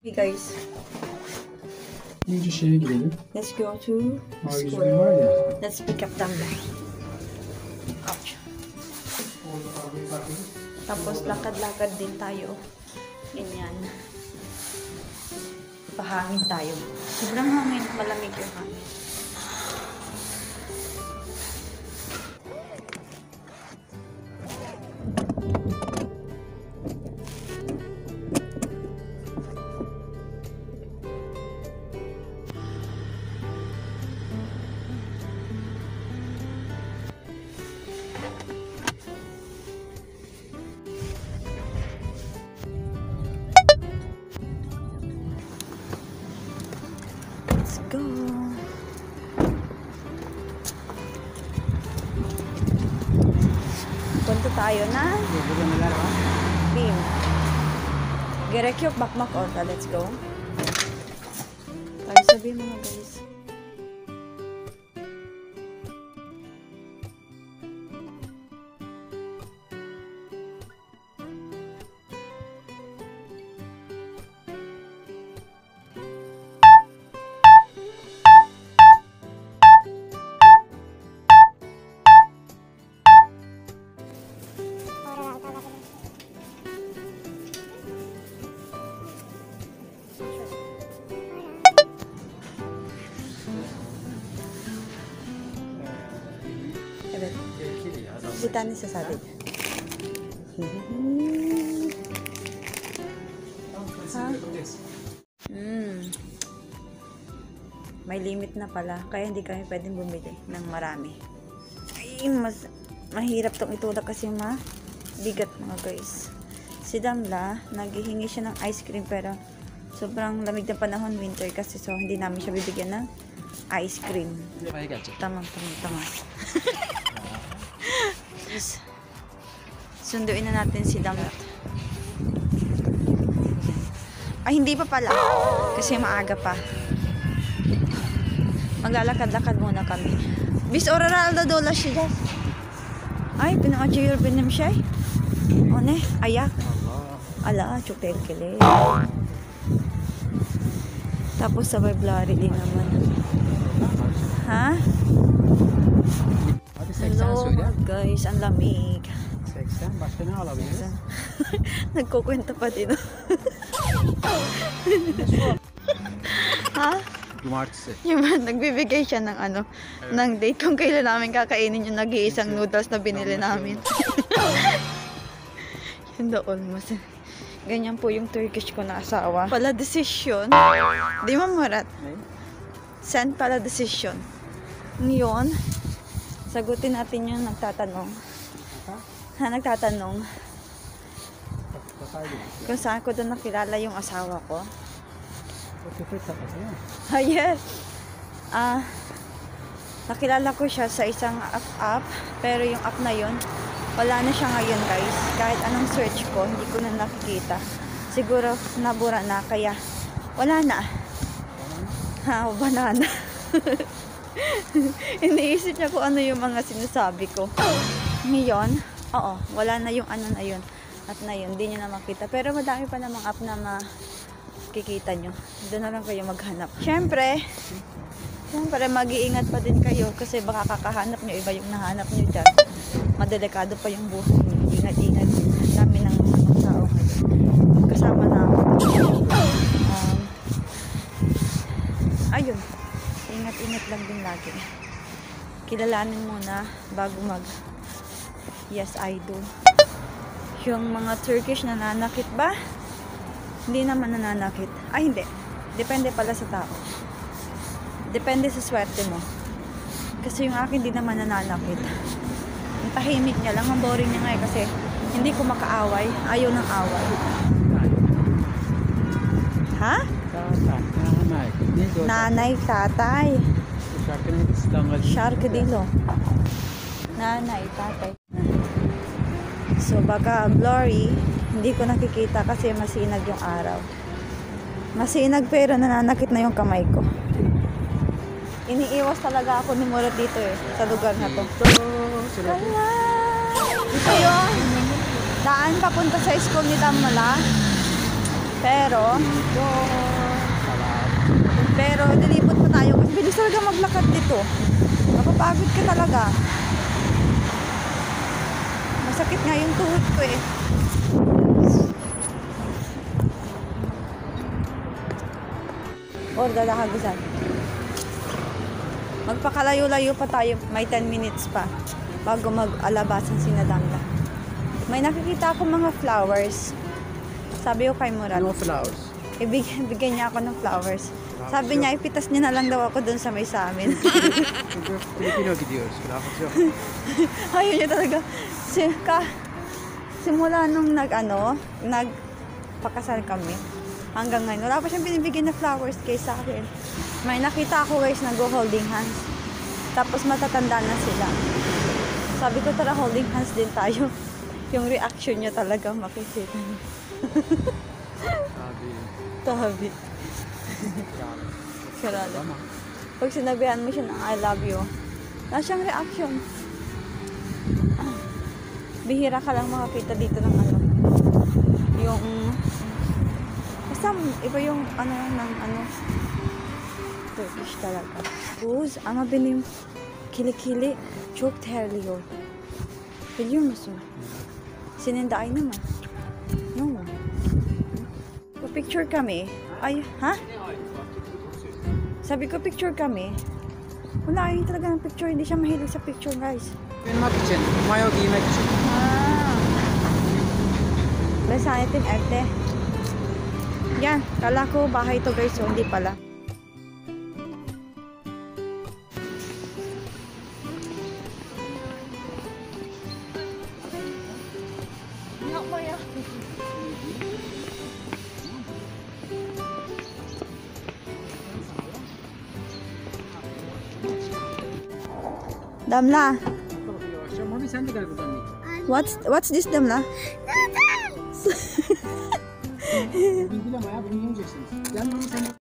Hey guys, Önce şeye girelim. let's go to A101 school. var ya. Let's pick up Damla. Ouch. Tapos lakad-lakad din tayo. Ganyan. Pahangin tayo. Sobrang hangin, malamig yung hangin. Let's go. Punta tayo na Beam. Gerekyok bakmak orta. Let's go. Tayo sabihin mga guys. Evet. Bir tanesi sadece. Ha? May limit na pala. Kaya hindi kami pwedeng bumili ng marami. Ay, mahirap tong itulak kasi bigat mga guys. Si Damla, naghihingi siya ng ice cream pero sobrang lamig ng panahon, winter kasi, so hindi namin siya bibigyan ng ice cream. Tama. Sunduin na natin si Damla. Ay, hindi pa pala. Kasi maaga pa. Maglalakad-lakad muna kami. Bis oral da dola siya. Ay, pinaka-cheer binim siya. O ne, ayak. Ala, chuktel kile. Tapos sabay blurry din naman. Ha? Hello guys, ang lamig. 80. Başka ne alabiliriz? Nagkukwenta pa din. Ha? Cumartesi. Yung nagbibigay siya ng ng date kung kailan namin kakainin yung nag-iisang noodles na binili namin. Yun doon mas. Ganyan po yung Turkish ko na asawa. Pala decision. Di mamurat. Send pala decision. Ngayon, sagutin natin yung nagtatanong. Nagtatanong kung saan ko doon nakilala yung asawa ko. Yes. Nakilala ko siya sa isang app, pero yung app na yun, wala na siya ngayon guys. Kahit anong search ko, hindi ko na nakikita. Siguro nabura na, kaya wala na. Banana. Iniisip niya kung ano yung mga sinasabi ko. Ngayon, oo, wala na yung na yun. At na yun, hindi niya na makita. Pero madami pa namang app na makikita nyo. Doon na lang kayo maghanap. Siyempre, mag-iingat pa din kayo kasi baka kakahanap nyo, iba yung nahanap nyo dyan. Madelikado pa yung buhay nyo. Ingat-ingat din. Dami ng mga tao ngayon. Kasama namin. Ayun. Ingat-ingat lang din lagi. Kilalanin muna bago yes, I do. Yung mga Turkish nananakit ba? Hindi naman nananakit. Ay, hindi. Depende pala sa tao. Depende sa swerte mo. Kasi yung akin, hindi naman nananakit. Ang tahimik niya lang. Ang boring niya nga kasi hindi ko makaaway. Ayaw ng away. Ha? Nanay, tatay. Shark dilo. Nanay, tatay. So baka blurry, hindi ko nakikita kasi masinag yung araw. Masinag pero nananakit na yung kamay ko. Iniiwas talaga ako ni Murat dito sa lugar na to. Ito yung daan papunta sa school ni Damla. Pero nilipot pa tayo kasi bilis talaga maglakad dito. Mapapagod ka talaga. Masakit nga yung tuhod ko eh. Or dadahagusan. Magpakalayo-layo pa tayo. May 10 minutes pa bago mag-alabasan si Nadangla. May nakikita ako mga flowers. Sabi ko kay Murat. No flowers. Ibigay niya ako ng flowers. Sabi niya, ipitas niya na lang daw ako dun sa may sa amin. Filipino gidiyoruz. Flowers yok. Ayaw niya talaga. Simula nung nagpakasal kami, hanggang ngayon, wala pa siyang binibigyan na flowers kay sa akin. May nakita ako guys, nag-holding hands. Tapos matatanda na sila. Sabi ko, tara holding hands din tayo. Yung reaction niya talaga makikita niya. Tabi. Sarado. Pag sinabihan mo siya ng I love you, wala siyang reaction. Bihira ka lang makakita dito ng yung basta iba yung Turkish talaga. Buz ama benim kilikili çok terliyor. Biliyor musun? Senin de aynı mı? No mu? Picture kami. Ay, ha? Sabi ko picture kami. Wala yun talaga ng picture. Hindi siya mahilig sa picture, guys. Benim için. Mayo giymek için. Besanetin evde. Yan. Kala ko bahay to guys. So, hindi pala. Damla. Mami sen de gel buradan. What's this Damla? Bilgileme ya bunu yemeyeceksiniz. Gel Mami sen de.